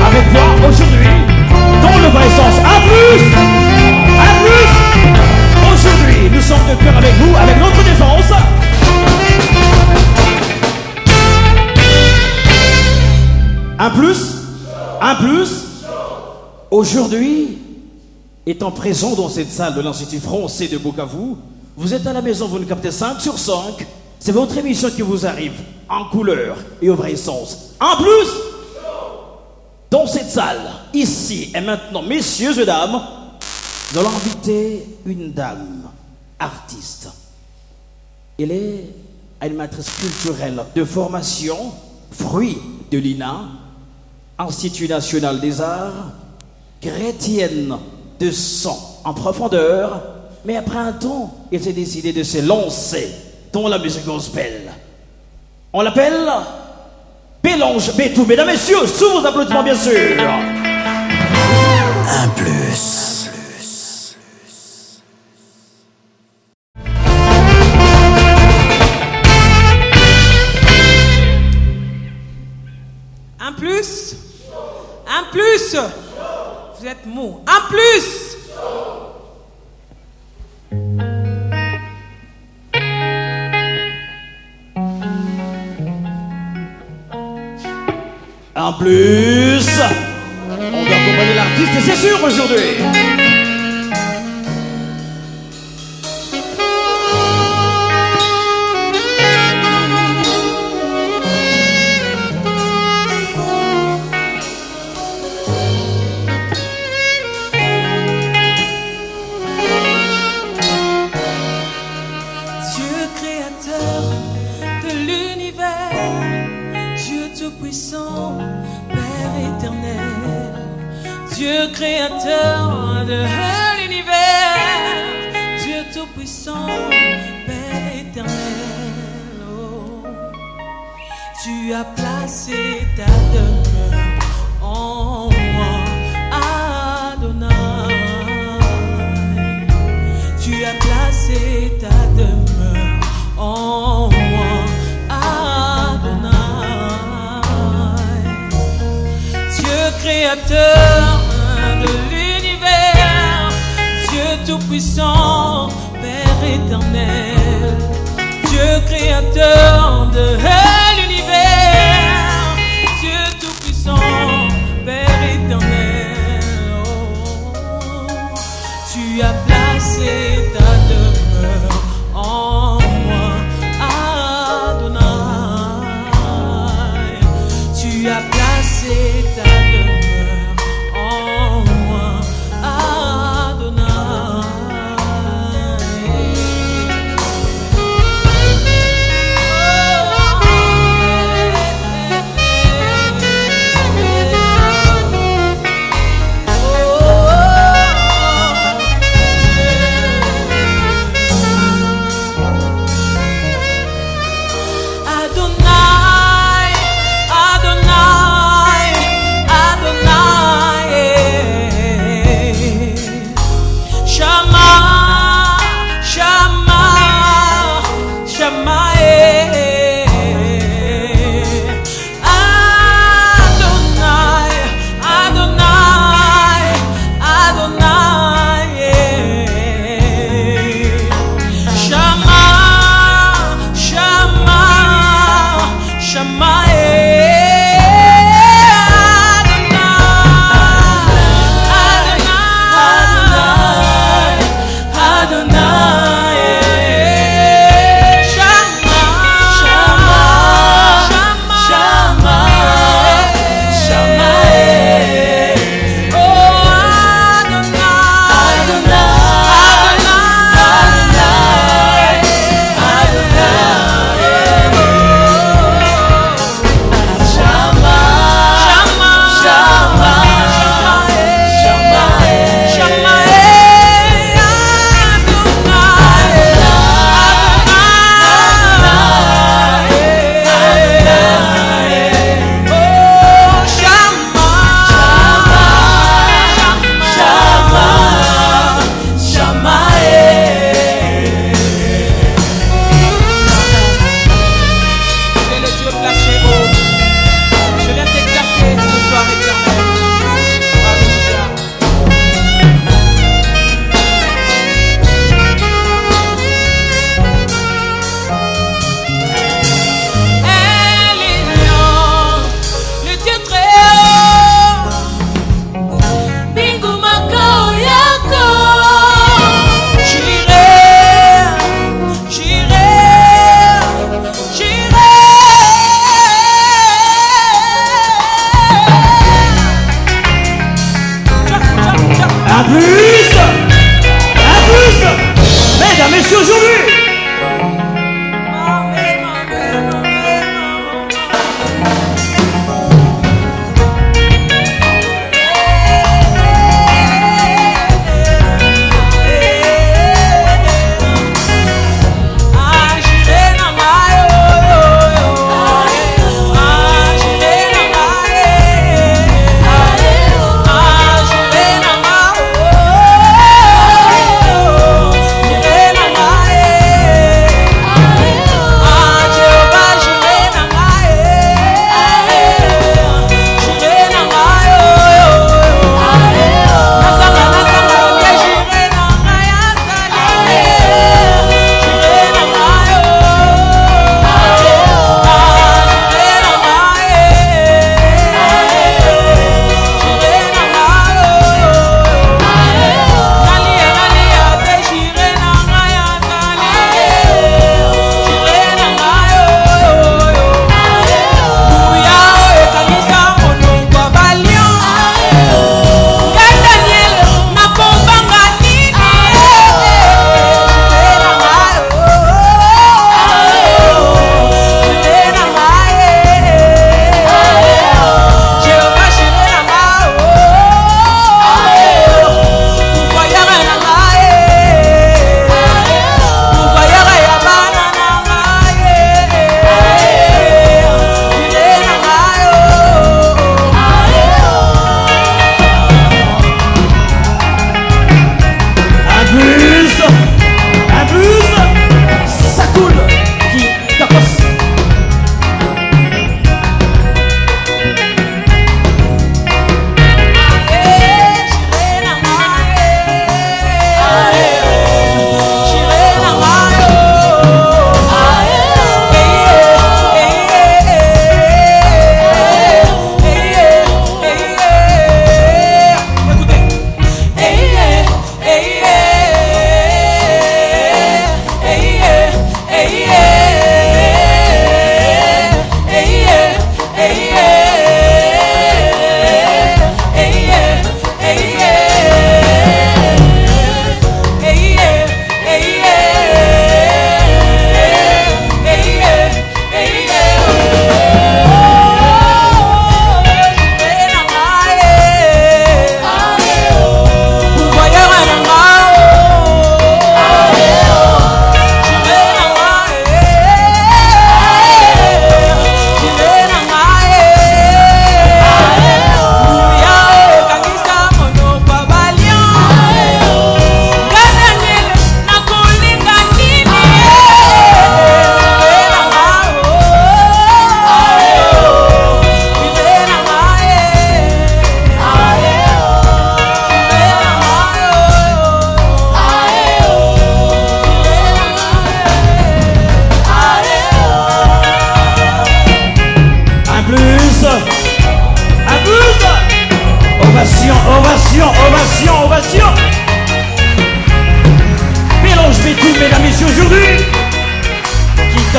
Avec moi aujourd'hui, dans le vrai sens. À plus. Aujourd'hui, nous sommes de cœur avec vous, avec notre défense. Un plus. Aujourd'hui, étant présent dans cette salle de l'Institut français de Bukavu, vous êtes à la maison, vous nous captez 5 sur 5. C'est votre émission qui vous arrive en couleur et au vrai sens. En plus, dans cette salle, ici et maintenant, messieurs et dames, nous allons inviter une dame artiste. Elle est animatrice culturelle de formation, fruit de l'INA, Institut national des arts, chrétienne de sang en profondeur, mais après un temps, elle s'est décidée de se lancer dans la musique gospel. On l'appelle Bélange Bétou. Mesdames, messieurs, sous vos applaudissements, bien sûr. Un plus. Un plus. Un plus. Vous êtes mou. Un plus. En plus, on doit accompagner l'artiste et c'est sûr aujourd'hui. Dieu créateur de l'univers, Dieu tout-puissant, Père éternel, Dieu créateur de l'univers, Dieu tout-puissant, Père éternel. Oh, tu as placé ta demeure en moi, Adonai. Tu as placé ta demeure en moi, Adonai. Dieu créateur de l'univers, Dieu tout-puissant, Père éternel, Dieu créateur de l'univers, Dieu tout-puissant, Père éternel. Oh, tu as placé ta demeure en moi, Adonai. Tu as placé ta demeure en moi, Adonai.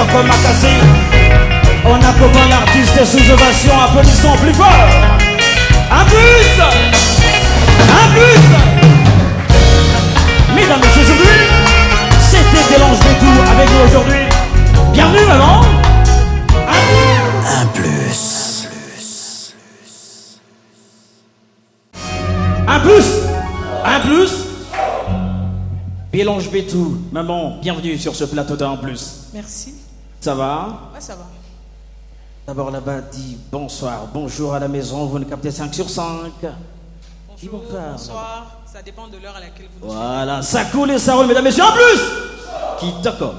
Kitoko Makasi. On accompagne l'artiste sous ovation, applaudissons plus fort. Un plus. Un plus. Mesdames et messieurs, aujourd'hui, c'était Délange de tout avec nous aujourd'hui. Bienvenue maman. Un plus. Un plus. Un plus. Bélange Bétou, maman, bienvenue sur ce plateau d'un plus. Merci. Ça va? Ouais, ça va. D'abord là-bas, dis bonsoir, bonjour à la maison, vous nous captez 5 sur 5. Bonjour, bonsoir, ça dépend de l'heure à laquelle vous nous suivez. Voilà, ça coule et ça roule, mesdames et messieurs, en plus. Kitoko.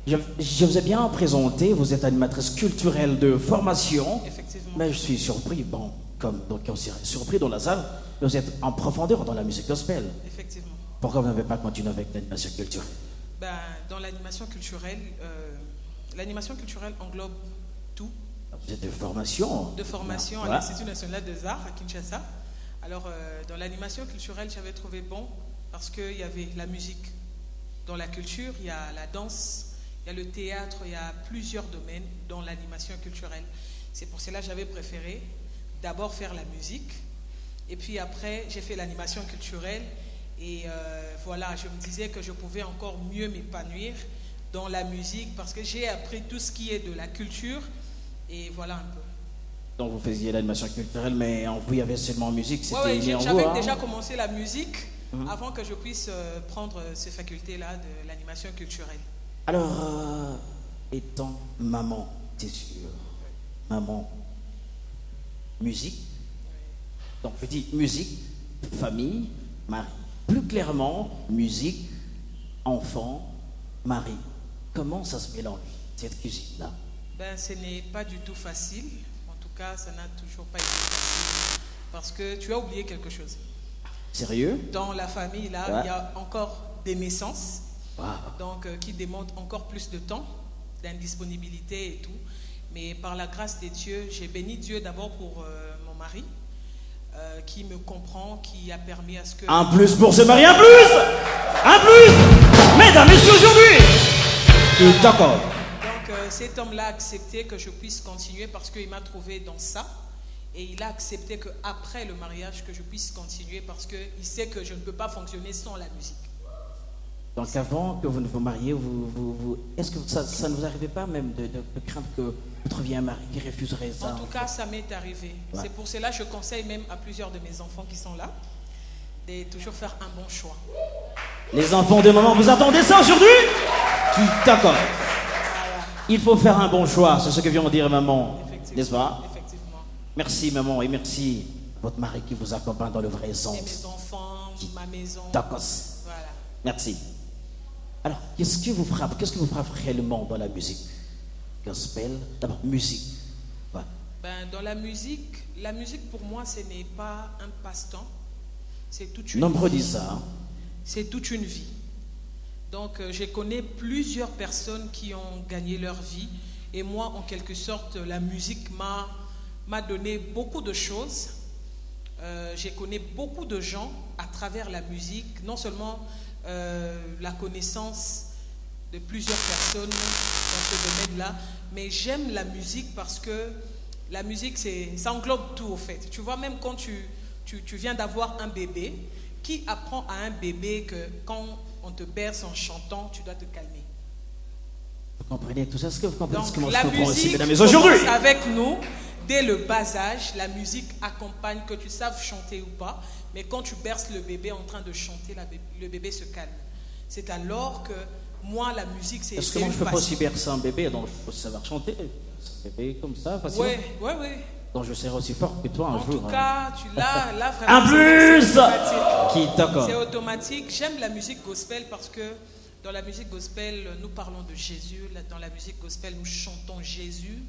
Je vous ai bien présenté, vous êtes animatrice culturelle de formation. Effectivement. Mais je suis surpris, bon, comme donc on serait surpris dans la salle, vous êtes en profondeur dans la musique gospel. Effectivement. Pourquoi vous n'avez pas continué avec l'animation culturelle? Ben, dans l'animation culturelle englobe tout. Vous êtes de formation. De formation à Ouais. l'Institut national des arts à Kinshasa. Alors, dans l'animation culturelle, j'avais trouvé bon parce qu'il y avait la musique. Dans la culture, il y a la danse, il y a le théâtre, il y a plusieurs domaines dans l'animation culturelle. C'est pour cela que j'avais préféré d'abord faire la musique et puis après, j'ai fait l'animation culturelle. Et voilà, je me disais que je pouvais encore mieux m'épanouir dans la musique parce que j'ai appris tout ce qui est de la culture et voilà un peu. Donc vous faisiez l'animation culturelle, mais en vous, il y avait seulement musique, c'était Ouais, né en vous. j'avais Hein? déjà commencé la musique avant que je puisse prendre ces facultés-là de l'animation culturelle. Alors, étant maman, t'es sûr? Maman, musique. Donc je dis musique, famille, mari. Plus clairement, musique, enfant, mari. Comment ça se mélange, cette cuisine-là? Ben, ce n'est pas du tout facile. En tout cas, ça n'a toujours pas été facile. Parce que tu as oublié quelque chose. Sérieux? Dans la famille, là, Ouais. il y a encore des naissances. Wow. Donc, qui demandent encore plus de temps, d'indisponibilité et tout. Mais par la grâce de Dieu, j'ai béni Dieu d'abord pour mon mari, qui me comprend, qui a permis à ce que... Un plus pour ce mari, un plus! Un plus! Mesdames, messieurs, aujourd'hui! D'accord. Donc, cet homme-là a accepté que je puisse continuer parce qu'il m'a trouvé dans ça. Et il a accepté qu'après le mariage, que je puisse continuer parce qu'il sait que je ne peux pas fonctionner sans la musique. Donc avant que vous ne vous mariez, est-ce que ça ne vous arrivait pas même de craindre que vous trouviez un mari qui refuserait ça? En tout cas, ça m'est arrivé. Ouais. C'est pour cela que je conseille même à plusieurs de mes enfants qui sont là de toujours faire un bon choix. Les enfants de maman, vous attendez ça aujourd'hui? D'accord. Il faut faire un bon choix, c'est ce que vient de dire maman, Effectivement. n'est-ce pas? Effectivement. Merci maman et merci votre mari qui vous accompagne dans le vrai Et mes sens. enfants, ma maison. D'accord. Voilà. Merci. Alors, qu'est-ce qui vous frappe réellement dans la musique gospel? D'abord, musique. Ouais. Ben, dans la musique pour moi, ce n'est pas un passe-temps. C'est toute une Nombreux vie. disent ça. Hein? C'est toute une vie. Donc, je connais plusieurs personnes qui ont gagné leur vie. Et moi, en quelque sorte, la musique m'a donné beaucoup de choses. J'ai connu beaucoup de gens à travers la musique. Non seulement la connaissance de plusieurs personnes dans ce domaine-là, mais j'aime la musique parce que la musique, ça englobe tout au fait. Tu vois, même quand tu viens d'avoir un bébé, qui apprend à un bébé que quand on te berce en chantant, tu dois te calmer. Vous comprenez tout ça? Est-ce que vous comprenez ce que moi Donc je la comprends aussi, musique mesdames et messieurs, aujourd'hui? commence avec nous dès le bas âge. La musique accompagne, que tu saves chanter ou pas. Mais quand tu berces le bébé en train de chanter, le bébé se calme. C'est alors que moi, la musique, c'est Est-ce que moi je peux pas aussi bercer un bébé, donc je peux aussi savoir chanter? Un bébé comme ça, facilement. Oui. Donc je serai aussi fort que toi un En jour. tout hein. cas, là vraiment, Un plus! c'est automatique. Qui d'accord. C'est automatique. J'aime la musique gospel parce que dans la musique gospel, nous parlons de Jésus. Dans la musique gospel, nous chantons Jésus.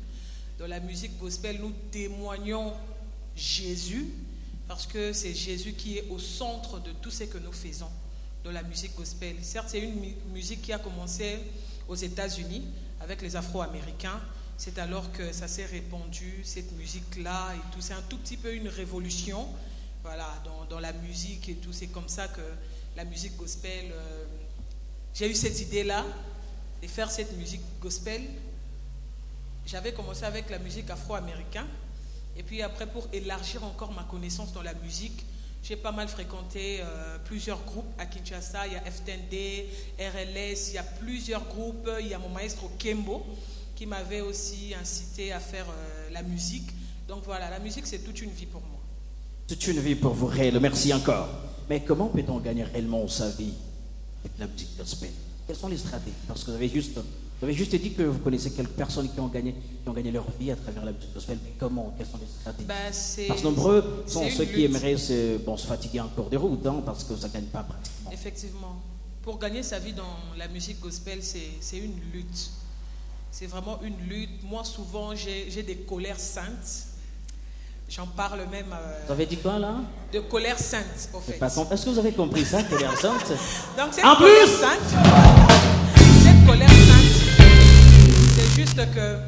Dans la musique gospel, nous témoignons Jésus parce que c'est Jésus qui est au centre de tout ce que nous faisons dans la musique gospel. Certes, c'est une musique qui a commencé aux États-Unis avec les Afro-Américains. C'est alors que ça s'est répandu, cette musique-là et tout. C'est un tout petit peu une révolution, voilà, dans la musique et tout. C'est comme ça que la musique gospel... j'ai eu cette idée-là et faire cette musique gospel, j'avais commencé avec la musique afro-américaine. Et puis après, pour élargir encore ma connaissance dans la musique, j'ai pas mal fréquenté plusieurs groupes à Kinshasa. Il y a FTND, RLS, il y a plusieurs groupes. Il y a mon maestro Kembo qui m'avait aussi incité à faire la musique. Donc voilà, la musique, c'est toute une vie pour moi. Toute une vie pour vous, réel. Merci encore. Mais comment peut-on gagner réellement sa vie avec la musique gospel? Quelles sont les stratégies? Parce que vous avez juste dit que vous connaissez quelques personnes qui ont gagné leur vie à travers la musique gospel. Mais comment? Quelles sont les stratégies? Parce que nombreux sont ceux qui aimeraient se fatiguer en cours de route, hein, parce que ça ne gagne pas pratiquement. Effectivement. Pour gagner sa vie dans la musique gospel, c'est une lutte. C'est vraiment une lutte. Moi, souvent, j'ai des colères saintes. J'en parle même. Vous avez dit quoi là? De colère sainte, au fait. Est-ce que vous avez compris ça, colère sainte? Donc, cette colère sainte, cette colère sainte, c'est juste que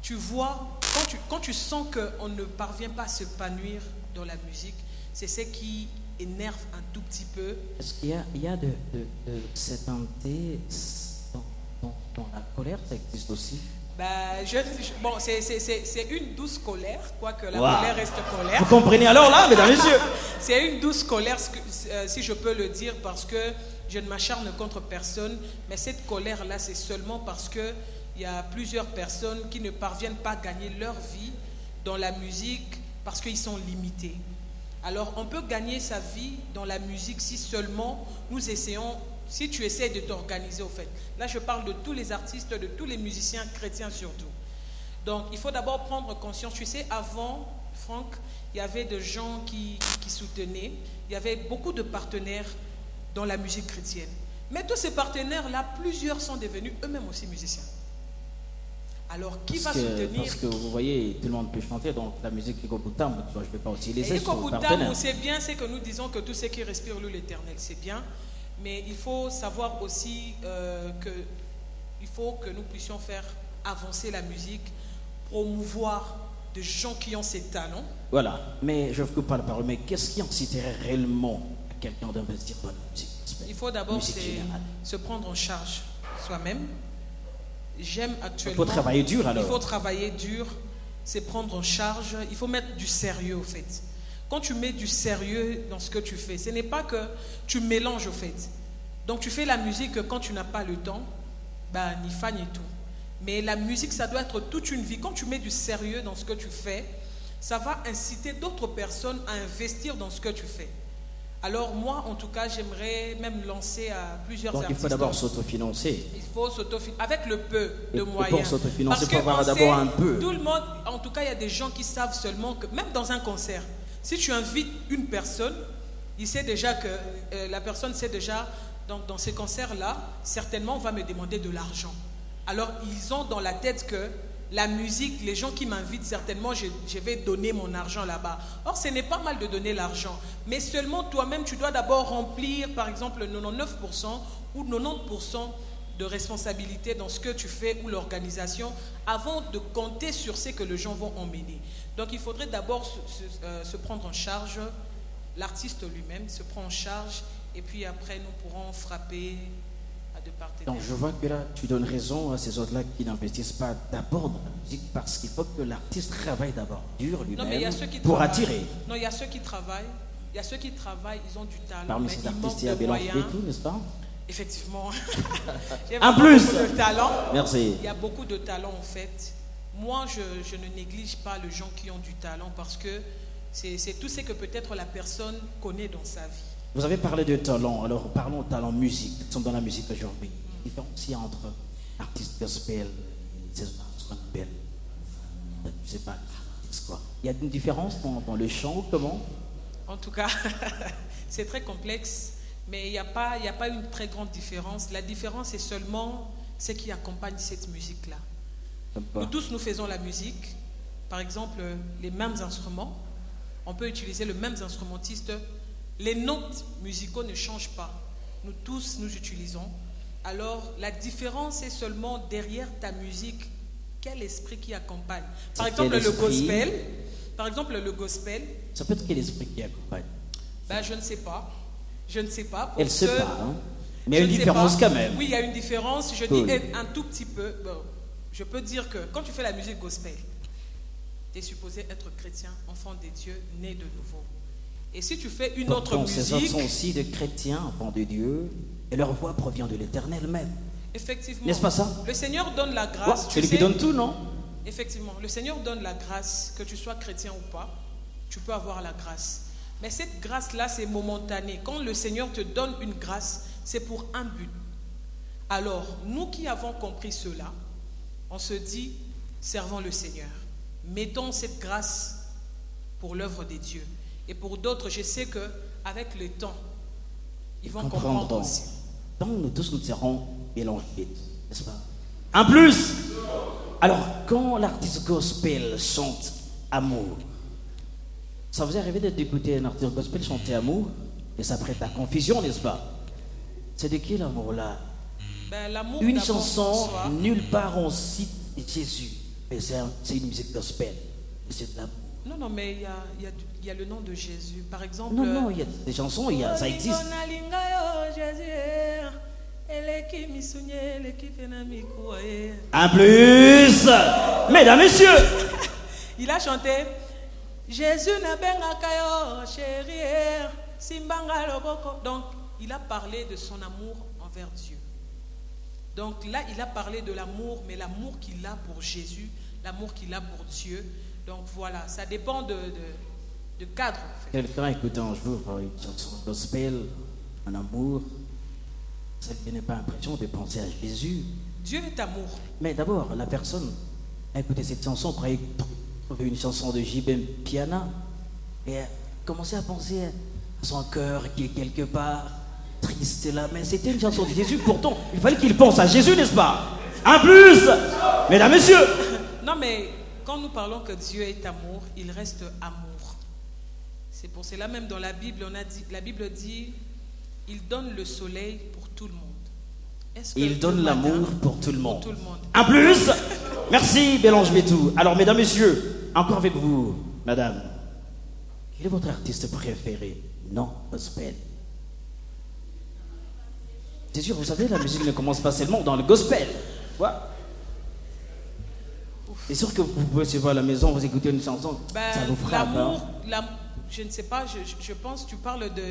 tu vois, quand tu sens qu'on ne parvient pas à s'épanouir dans la musique, c'est ce qui énerve un tout petit peu. Est-ce qu'il y a de s'étenter dans la colère? Ça existe aussi? Bon, c'est une douce colère, quoique la colère reste colère. Vous comprenez alors là, mesdames et messieurs? C'est une douce colère, si je peux le dire, parce que je ne m'acharne contre personne, mais cette colère-là, c'est seulement parce qu'il y a plusieurs personnes qui ne parviennent pas à gagner leur vie dans la musique parce qu'ils sont limités. Alors, on peut gagner sa vie dans la musique si seulement nous essayons. Si tu essaies de t'organiser, au fait. Là, je parle de tous les artistes, de tous les musiciens chrétiens surtout. Donc, il faut d'abord prendre conscience. Tu sais, avant, Franck, il y avait des gens qui soutenaient. Il y avait beaucoup de partenaires dans la musique chrétienne. Mais tous ces partenaires-là, plusieurs sont devenus eux-mêmes aussi musiciens. Alors, qui va soutenir? Parce que vous voyez, tout le monde peut chanter, donc la musique Ego Boutam, je ne vais pas aussi les aider. Ego Boutam, c'est bien, c'est que nous disons que tous ceux qui respirent l'Éternel, c'est bien. Mais il faut savoir aussi qu'il faut que nous puissions faire avancer la musique, promouvoir des gens qui ont ces talents. Voilà, mais je ne vous coupe pas la parole, mais qu'est-ce qui inciterait réellement à quelqu'un d'investir dans la musique? Il faut d'abord se prendre en charge soi-même. J'aime actuellement... Il faut travailler dur alors. Il faut travailler dur, c'est prendre en charge, il faut mettre du sérieux au fait. Quand tu mets du sérieux dans ce que tu fais, ce n'est pas que tu mélanges au fait. Donc tu fais la musique quand tu n'as pas le temps, ni fagne et tout. Mais la musique, ça doit être toute une vie. Quand tu mets du sérieux dans ce que tu fais, ça va inciter d'autres personnes à investir dans ce que tu fais. Alors moi, en tout cas, j'aimerais même lancer à plusieurs artistes. Donc il faut d'abord s'autofinancer. Il faut s'autofinancer avec le peu de moyens. Pour s'autofinancer, il faut avoir d'abord un peu. Tout le monde, en tout cas, il y a des gens qui savent seulement que, même dans un concert, si tu invites une personne, il sait déjà que la personne sait déjà, donc dans ces concerts-là, certainement on va me demander de l'argent. Alors ils ont dans la tête que la musique, les gens qui m'invitent, certainement je vais donner mon argent là-bas. Or ce n'est pas mal de donner l'argent, mais seulement toi-même tu dois d'abord remplir par exemple 99% ou 90% de responsabilité dans ce que tu fais ou l'organisation avant de compter sur ce que les gens vont emmener. Donc il faudrait d'abord se prendre en charge, l'artiste lui-même se prend en charge et puis après nous pourrons frapper à deux parties. Donc je vois que là tu donnes raison à ces autres-là qui n'investissent pas d'abord dans la musique parce qu'il faut que l'artiste travaille d'abord dur lui-même pour attirer. Non, il y a ceux qui travaillent, ils ont du talent. Parmi ces artistes, il y a Bélange et tout, n'est-ce pas? Effectivement. En plus, beaucoup de talent. Merci. Il y a beaucoup de talent en fait. Moi, je ne néglige pas les gens qui ont du talent parce que c'est tout ce que peut-être la personne connaît dans sa vie. Vous avez parlé de talent, alors parlons de talent musique. Nous sommes dans la musique aujourd'hui. La différence aussi entre artistes gospel et ce qu'on appelle, je sais pas, quoi. Il y a une différence dans le chant ou comment? En tout cas, c'est très complexe, mais il n'y a pas une très grande différence. La différence est seulement ce qui accompagne cette musique-là. Nous tous, nous faisons la musique. Par exemple, les mêmes instruments. On peut utiliser le même instrumentiste. Les notes musicaux ne changent pas. Nous tous, nous utilisons. Alors, la différence est seulement derrière ta musique, quel esprit qui accompagne. Par exemple, le gospel. Ça peut être quel esprit qui accompagne? Je ne sais pas. Je ne sais pas. Elle ne sait pas. Hein? Mais il y a une différence quand même. Oui, il y a une différence. Je dis un tout petit peu. Bon, je peux dire que quand tu fais la musique gospel, tu es supposé être chrétien, enfant des dieux, né de nouveau. Et si tu fais une autre musique... Ces autres sont aussi des chrétiens, enfants de Dieu, et leur voix provient de l'Éternel même. Effectivement. N'est-ce pas ça? Le Seigneur donne la grâce. C'est lui qui donne tout, non? Effectivement. Le Seigneur donne la grâce, que tu sois chrétien ou pas, tu peux avoir la grâce. Mais cette grâce-là, c'est momentané. Quand le Seigneur te donne une grâce, c'est pour un but. Alors, nous qui avons compris cela, on se dit, servons le Seigneur. Mettons cette grâce pour l'œuvre des dieux. Et pour d'autres, je sais qu'avec le temps, ils vont comprendre aussi. Donc nous tous nous serons mélangés, n'est-ce pas? En plus, alors quand l'artiste gospel chante amour, ça vous est arrivé d'écouter un artiste gospel chanter amour et ça prête à confusion, n'est-ce pas? C'est de qui l'amour là? L'amour, une chanson, nulle part on cite Jésus, mais c'est une musique gospel, c'est de l'amour. Non, mais il y a le nom de Jésus. Par exemple... Non, il y a des chansons, ça existe. En plus, mesdames, messieurs, il a chanté Jésus n'a benga chérie, simbanga loboko. Donc, il a parlé de son amour envers Dieu. Donc là, il a parlé de l'amour, mais l'amour qu'il a pour Jésus, l'amour qu'il a pour Dieu. Donc voilà, ça dépend de cadre. En fait. Quelqu'un écoutait un jour une chanson gospel, en amour, ça ne donnait pas l'impression de penser à Jésus. Dieu est amour. Mais d'abord, la personne a écouté cette chanson, croyait trouver une chanson de J.B. Piana, et a commencé à penser à son cœur qui est quelque part triste là. Mais c'était une chanson de Jésus, pourtant, il fallait qu'il pense à Jésus, n'est-ce pas? En plus, mesdames, messieurs. Non, mais quand nous parlons que Dieu est amour, il reste amour. C'est pour cela même dans la Bible, la Bible dit, il donne le soleil pour tout le monde. Il donne l'amour pour tout le monde. Pour tout le monde. En plus, merci Bélange Bétou. Alors mesdames, messieurs, encore avec vous, madame. Quel est votre artiste préféré? Non, gospel. C'est sûr, vous savez, la musique ne commence pas seulement dans le gospel. Ouais. C'est sûr que vous pouvez se voir à la maison, vous écoutez une chanson, ça vous frappe. L'amour, je ne sais pas, je pense que tu parles de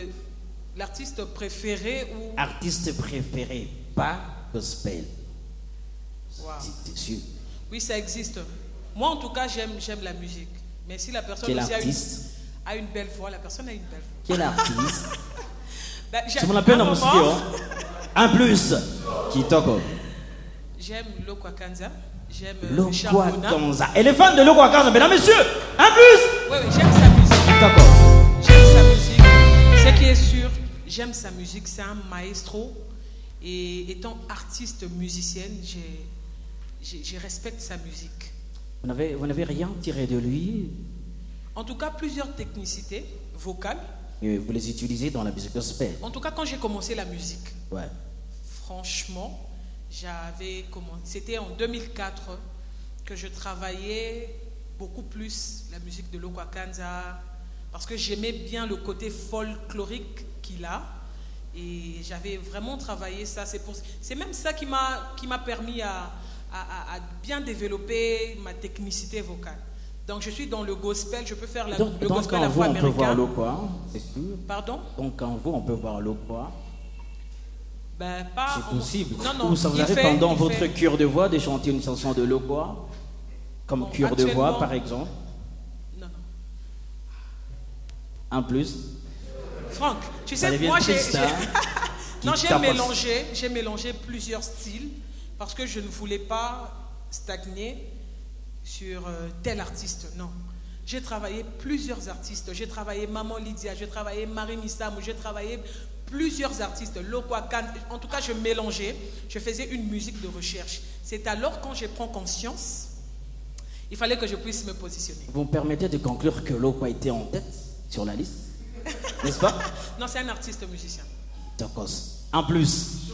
l'artiste préféré ou... Artiste préféré, pas gospel. Wow. C'est sûr. Oui, ça existe. Moi, en tout cas, j'aime la musique. Mais si la personne aussi a une belle voix, la personne a une belle voix. Quel artiste? Je me l'appelle dans mon studio. En plus, qui toque? J'aime Lokwa Kanza. J'aime Lokwa Kanza. Elle est fan de Lokwa Kanza, mesdames, messieurs. En plus. Oui, j'aime sa musique. D'accord. J'aime sa musique. Ce qui est sûr, j'aime sa musique. C'est un maestro. Et étant artiste musicienne, je respecte sa musique. Vous n'avez rien tiré de lui? En tout cas, plusieurs technicités vocales. Et vous les utilisez dans la musique gospel? En tout cas, quand j'ai commencé la musique, ouais. Franchement, c'était en 2004 que je travaillais beaucoup plus la musique de Lokwa Kanza parce que j'aimais bien le côté folklorique qu'il a et j'avais vraiment travaillé ça. C'est même ça qui m'a permis à bien développer ma technicité vocale. Donc je suis dans le gospel, je peux faire le gospel à la voix américaine. On peut voir Lokwa, c'est sûr. Pardon? Donc en vous, on peut voir Lokwa. C'est possible. Non, ou ça vous arrive pendant votre cure de voix de chanter une chanson de Lokwa, comme cure de voix par exemple? Non. En plus. Franck, tu sais, moi j'ai mélangé plusieurs styles parce que je ne voulais pas stagner sur tel artiste, non. J'ai travaillé plusieurs artistes. J'ai travaillé Maman Lydia, j'ai travaillé Marie Missamou, j'ai travaillé plusieurs artistes. Lokwa Kan, en tout cas, je mélangeais. Je faisais une musique de recherche. C'est alors quand je prends conscience, il fallait que je puisse me positionner. Vous me permettez de conclure que Lokwa était en tête sur la liste, n'est-ce pas? Non, c'est un artiste musicien. D'accord. En plus,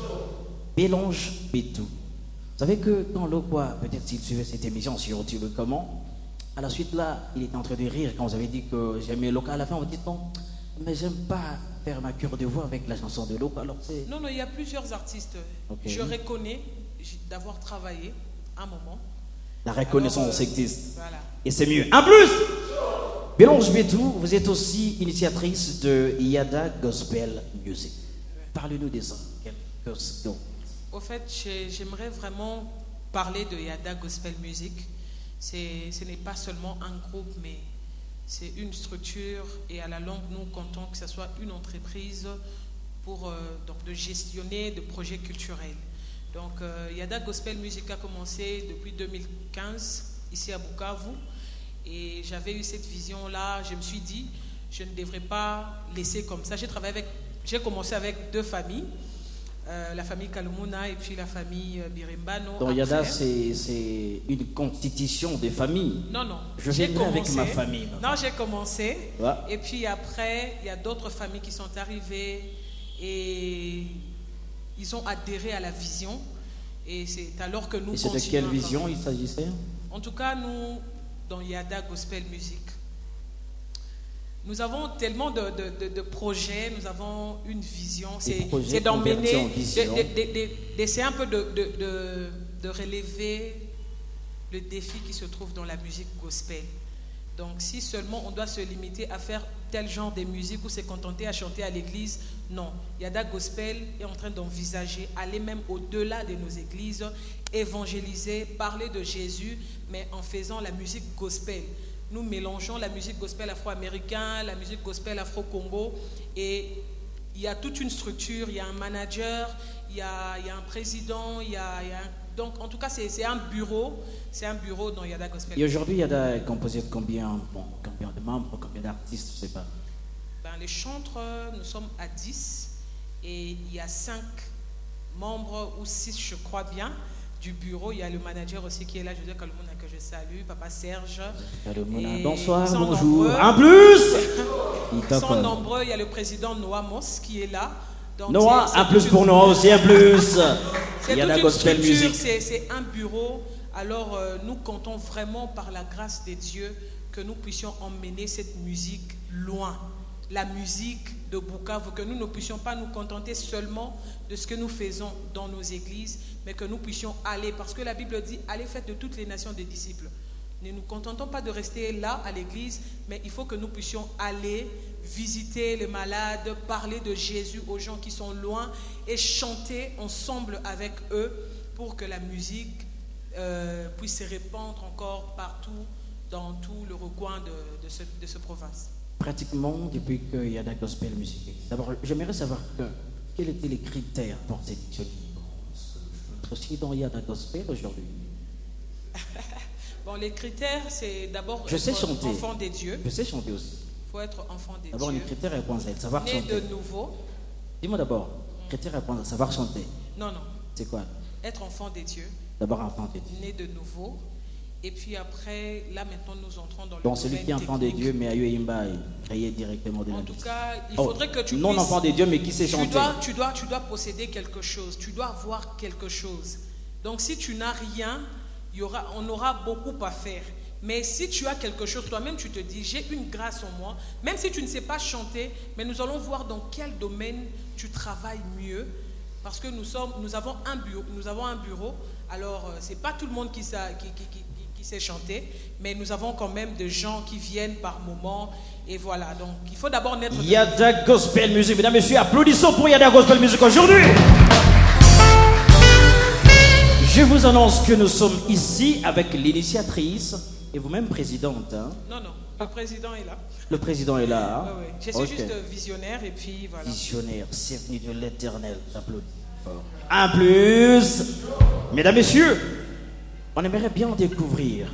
Bélange Bétou. Vous savez que quand Lokwa, peut-être s'il suivait cette émission sur Tu veux comment, à la suite là, il était en train de rire quand vous avez dit que j'aimais Lokwa. À la fin, on dit non, Mais j'aime pas faire ma cure de voix avec la chanson de l'eau. Alors c'est... Non, il y a plusieurs artistes. Okay. Je reconnais d'avoir travaillé un moment. La reconnaissance existe. Voilà. Et c'est mieux. En plus, Bélange Bétou, vous êtes aussi initiatrice de Yada Gospel Music. Parlez-nous de ça. Quelques secondes. Au fait, j'aimerais vraiment parler de Yada Gospel Music. Ce n'est pas seulement un groupe, mais c'est une structure. Et à la longue, nous comptons que ce soit une entreprise pour donc de gestionner de projets culturels. Donc, Yada Gospel Music a commencé depuis 2015 ici à Bukavu. Et j'avais eu cette vision-là. Je me suis dit, je ne devrais pas laisser comme ça. J'ai commencé avec deux familles. La famille Kalumuna et puis la famille Birimbano. Donc Yada, c'est une constitution des familles. Non. Je viendrai avec ma famille. Non, j'ai commencé. Ouais. Et puis après, il y a d'autres familles qui sont arrivées et ils ont adhéré à la vision. Et c'est alors que nous continuons. Et c'est de quelle vision il s'agissait? En tout cas, nous, dans Yada Gospel Music, nous avons tellement de projets, nous avons une vision, c'est d'emmener, d'essayer un peu de relever le défi qui se trouve dans la musique gospel. Donc si seulement on doit se limiter à faire tel genre de musique ou se contenter à chanter à l'église, non. Yada Gospel est en train d'envisager aller même au-delà de nos églises, évangéliser, parler de Jésus, mais en faisant la musique gospel. Nous mélangeons la musique gospel afro-américain, la musique gospel afro-congo, et il y a toute une structure, il y a un manager, il y a un président, donc en tout cas c'est un bureau dans Yada Gospel. Et aujourd'hui Yada est composé de combien de membres, combien d'artistes, je ne sais pas. Les chantres, nous sommes à 10 et il y a 5 membres ou 6 je crois bien du bureau. Il y a le manager aussi qui est là, José Kalumuna, que je salue, Papa Serge. Bonsoir, bonjour. Nombreux. En plus, ils sont nombreux. Il y a le président Noah Moss qui est là. Donc Noah, un plus pour Noah aussi, un plus. Il y a la Gospel Music. C'est un bureau. Alors nous comptons vraiment par la grâce de Dieu que nous puissions emmener cette musique loin. La musique de Bukavu, que nous ne puissions pas nous contenter seulement de ce que nous faisons dans nos églises, mais que nous puissions aller, parce que la Bible dit, allez faites de toutes les nations des disciples. Ne nous contentons pas de rester là à l'église, mais il faut que nous puissions aller visiter les malades, parler de Jésus aux gens qui sont loin et chanter ensemble avec eux pour que la musique puisse se répandre encore partout, dans tout le recoin de ce province. Pratiquement depuis qu'il y a la Gospel Music. D'abord, j'aimerais savoir quels étaient les critères pour cette aussi dans Yada Gospel aujourd'hui. Bon, les critères, c'est d'abord être enfant des dieux. Je sais chanter aussi. Il faut être enfant des dieux. D'abord, les critères à point Z, savoir né chanter. de nouveau. Dis-moi d'abord, critères à point Z, savoir chanter. Non. C'est quoi? Être enfant des dieux. D'abord enfant des dieux. Né de nouveau. Et puis après, là maintenant, nous entrons dans le donc celui qui est enfant des dieux, mais à Imba, créé directement de la En tout cas, il faudrait que tu non puisses... enfant des dieux, mais qui sait chanter. Tu dois posséder quelque chose. Tu dois avoir quelque chose. Donc si tu n'as rien, on aura beaucoup à faire. Mais si tu as quelque chose, toi-même tu te dis, j'ai une grâce en moi. Même si tu ne sais pas chanter, mais nous allons voir dans quel domaine tu travailles mieux. Parce que nous avons un bureau. Alors, ce n'est pas tout le monde qui sait chanter, mais nous avons quand même des gens qui viennent par moment. Et voilà, donc il faut d'abord naître... Yada Gospel Music, mesdames et messieurs, applaudissons pour Yada Gospel Music aujourd'hui. Je vous annonce que nous sommes ici avec l'initiatrice et vous-même présidente. Hein? Non, le président est là. Le président est là. Hein? Oui. Je suis juste visionnaire et puis voilà. Visionnaire, servie de l'Éternel. J'applaudis. En plus, mesdames, messieurs, on aimerait bien découvrir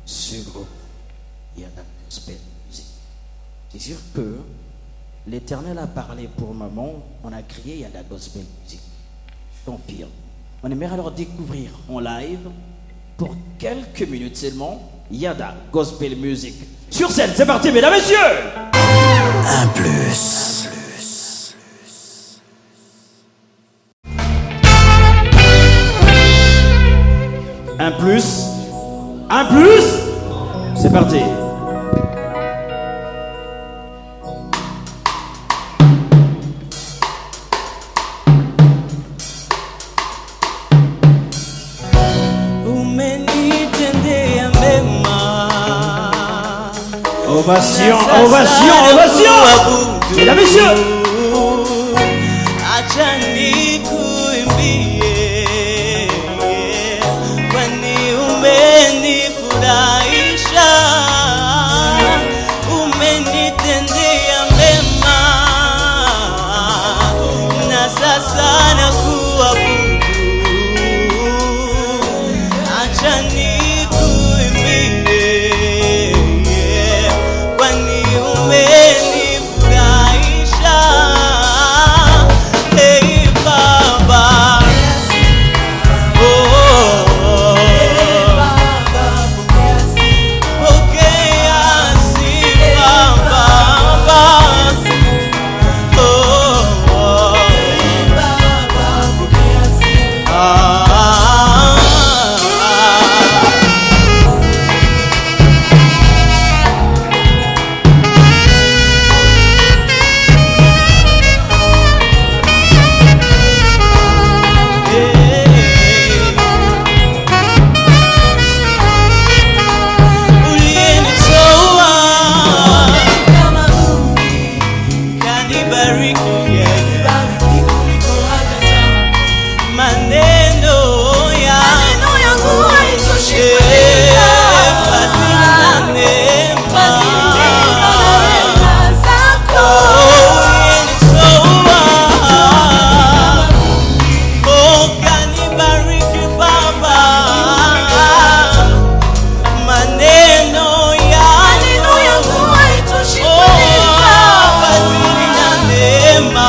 ce groupe Yada Gospel Music. C'est sûr que l'Éternel a parlé pour maman, on a crié Yada Gospel Music. Je confirme. On aimerait alors découvrir en live, pour quelques minutes seulement, Yada Gospel Music. Sur scène, c'est parti, mesdames, messieurs. Un plus. Un plus. Un plus. C'est parti. Ovation, ovation, ovation. Mesdames, messieurs. Acha nikuimbie, kwani umenifurahisha, umenitendea mema, na sasa nakuabudu. Acha nikuimbie, kwani umenifurahisha. Hey Baba, pokea sifa Baba. Uliyenitoa kanibariki, maneno yangu haitoshi, fadhili na neema zako. Uliyenitoa kanibariki Baba, maneno yangu haitoshi, fadhili na neema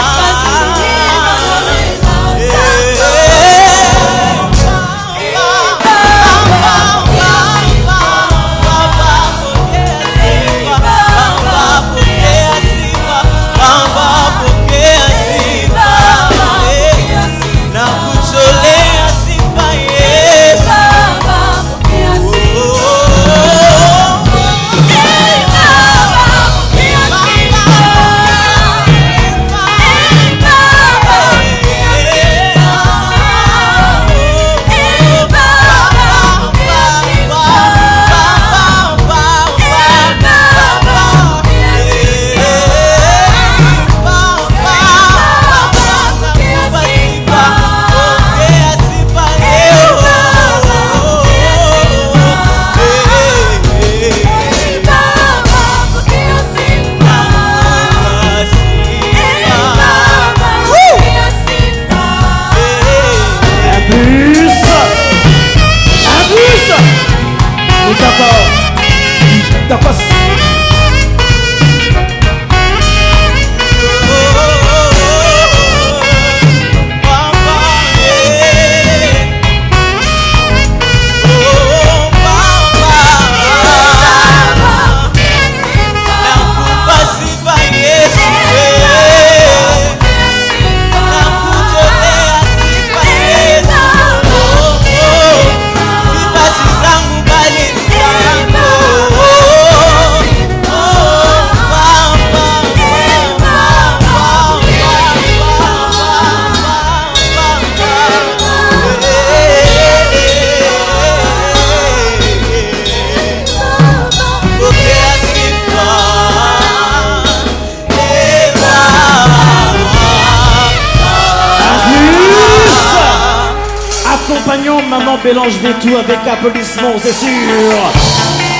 Accompagnons Maman Bélange Bétou avec applaudissements, c'est sûr.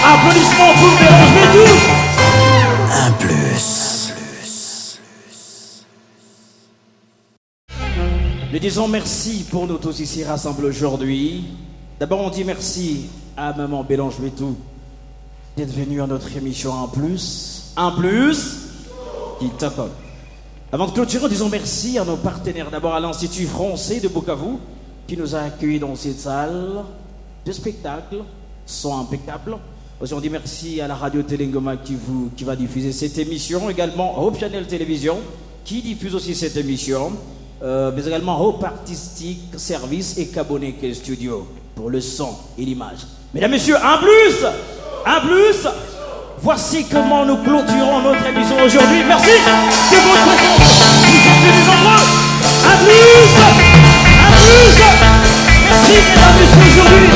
Applaudissements pour Bélange Bétou. Un plus. Nous disons merci pour nous tous ici rassemblés aujourd'hui. D'abord, on dit merci à Maman Bélange Bétou d'être venue à notre émission En Plus. Un plus qui t'accorde. Avant de clôturer, disons merci à nos partenaires. D'abord à l'Institut français de Bukavu qui nous a accueillis dans cette salle de spectacle, son impeccable. Aussi, on dit merci à la radio Telengoma qui va diffuser cette émission, également Hope Channel Télévision qui diffuse aussi cette émission, mais également Hope Artistique Service et Kaboneke Studio pour le son et l'image. Mesdames, Messieurs, un plus. Voici comment nous clôturons notre émission aujourd'hui. Merci de votre présence. Vous êtes venus nombreux. Un plus. Merci, mesdames, messieurs, aujourd'hui.